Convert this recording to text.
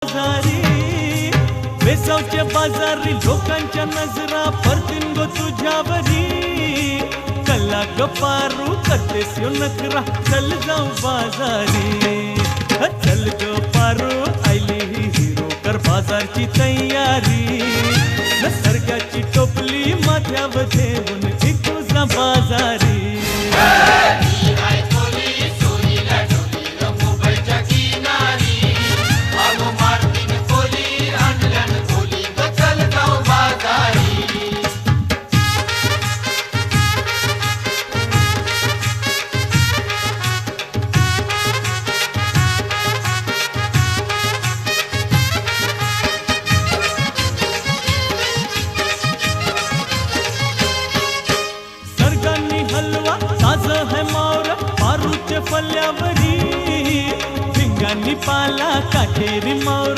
बाजारी बेसावच्या बाजारी लोकांच्या नजरा परतीन गो तुझ्यावरी कल्ला ग पारू करतेस यो नखरा चल जाऊ बाजारी चल ग पारू आईली ही हिरो कर बाजारची तयारी निसर्गाची टोपली माथ्यावर ठेवून विकू जा बाजारी फल्यावरी भिंगांनी पाला काठेरी मावर